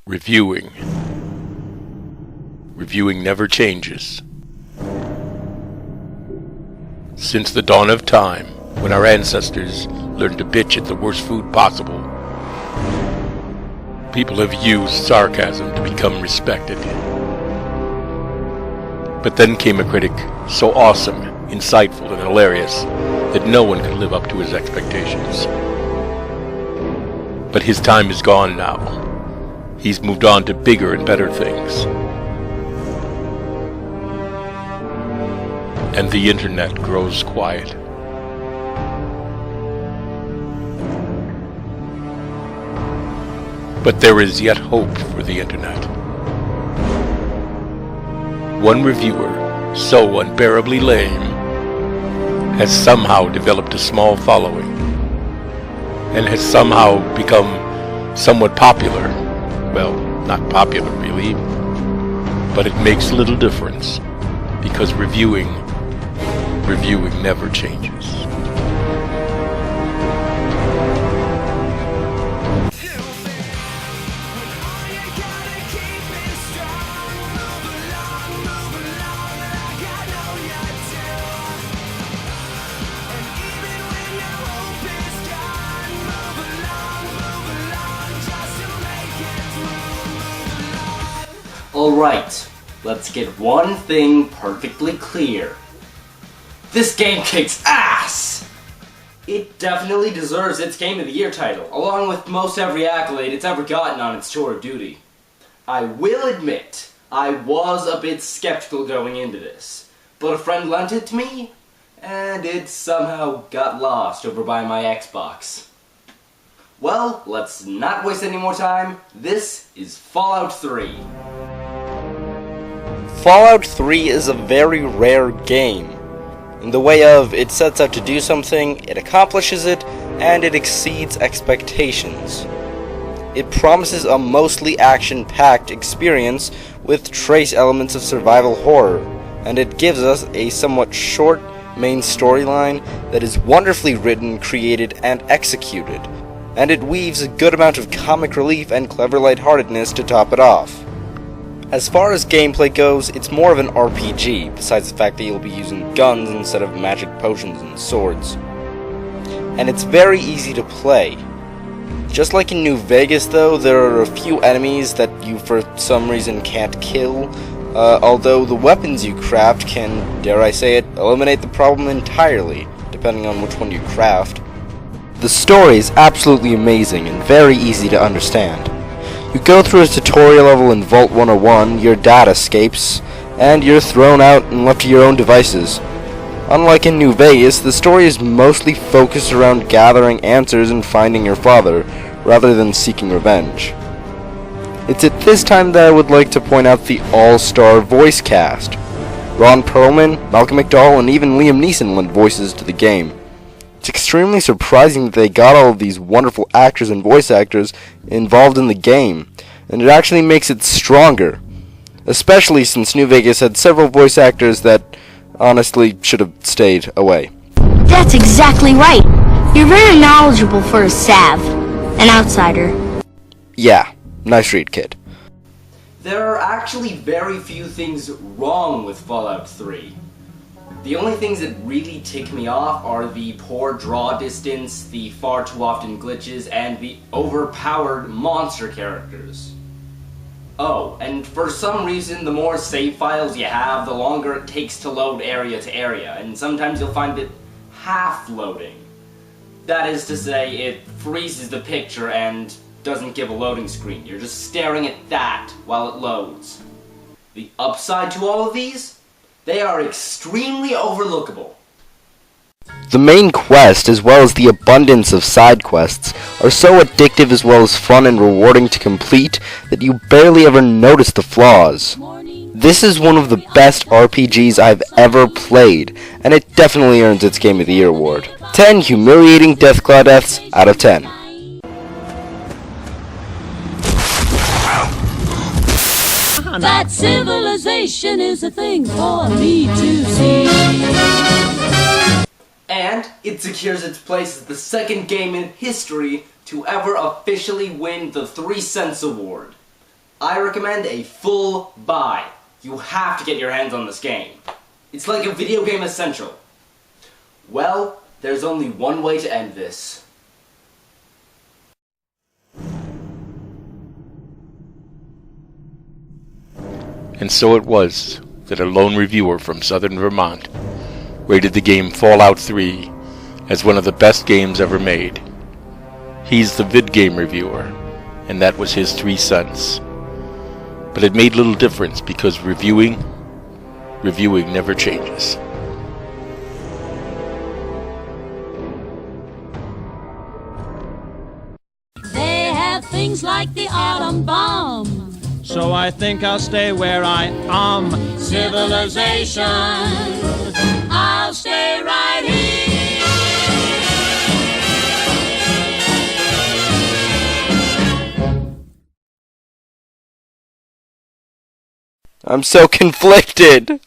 Reviewing. Reviewing never changes. Since the dawn of time, when our ancestors learned to bitch at the worst food possible, people have used sarcasm to become respected. But then came a critic so awesome, insightful, and hilarious that no one could live up to his expectations. But his time is gone now. He's moved on to bigger and better things. And the internet grows quiet. But there is yet hope for the internet. One reviewer, so unbearably lame, has somehow developed a small following, and has somehow become somewhat popular. Well, not popular really, but it makes little difference, because reviewing never changes. Alright, let's get one thing perfectly clear. This game kicks ass! It definitely deserves its Game of the Year title, along with most every accolade it's ever gotten on its tour of duty. I will admit, I was a bit skeptical going into this, but a friend lent it to me, and it somehow got lost over by my Xbox. Well, let's not waste any more time. This is Fallout 3. Fallout 3 is a very rare game. In the way of, it sets out to do something, it accomplishes it, and it exceeds expectations. It promises a mostly action-packed experience with trace elements of survival horror, and it gives us a somewhat short main storyline that is wonderfully written, created, and executed, and it weaves a good amount of comic relief and clever lightheartedness to top it off. As far as gameplay goes, it's more of an RPG, besides the fact that you'll be using guns instead of magic potions and swords. And it's very easy to play. Just like in New Vegas though, there are a few enemies that you for some reason can't kill, although the weapons you craft can, dare I say it, eliminate the problem entirely, depending on which one you craft. The story is absolutely amazing and very easy to understand. You go through a tutorial level in Vault 101, your dad escapes, and you're thrown out and left to your own devices. Unlike in New Vegas, the story is mostly focused around gathering answers and finding your father, rather than seeking revenge. It's at this time that I would like to point out the all-star voice cast. Ron Perlman, Malcolm McDowell, and even Liam Neeson lent voices to the game. It's extremely surprising that they got all of these wonderful actors and voice actors involved in the game, and it actually makes it stronger. Especially since New Vegas had several voice actors that honestly should have stayed away. That's exactly right. You're very knowledgeable for a Sav, an outsider. Yeah, nice read, kid. There are actually very few things wrong with Fallout 3. The only things that really tick me off are the poor draw distance, the far too often glitches, and the overpowered monster characters. Oh, and for some reason, the more save files you have, the longer it takes to load area to area, and sometimes you'll find it half-loading. That is to say, it freezes the picture and doesn't give a loading screen. You're just staring at that while it loads. The upside to all of these? They are extremely overlookable. The main quest, as well as the abundance of side quests, are so addictive as well as fun and rewarding to complete that you barely ever notice the flaws. This is one of the best RPGs I've ever played, and it definitely earns its Game of the Year award. 10 humiliating Deathclaw deaths out of 10. That civilization is a thing for me to see. And it secures its place as the second game in history to ever officially win the 3 Cents Award. I recommend a full buy. You have to get your hands on this game. It's like a video game essential. Well, there's only one way to end this. And so it was that a lone reviewer from southern Vermont rated the game Fallout 3 as one of the best games ever made. He's the VidGame reviewer, and that was his 3 cents. But it made little difference because reviewing never changes. They have things like the atom bomb. So I think I'll stay where I am. Civilization, I'll stay right here. I'm so conflicted.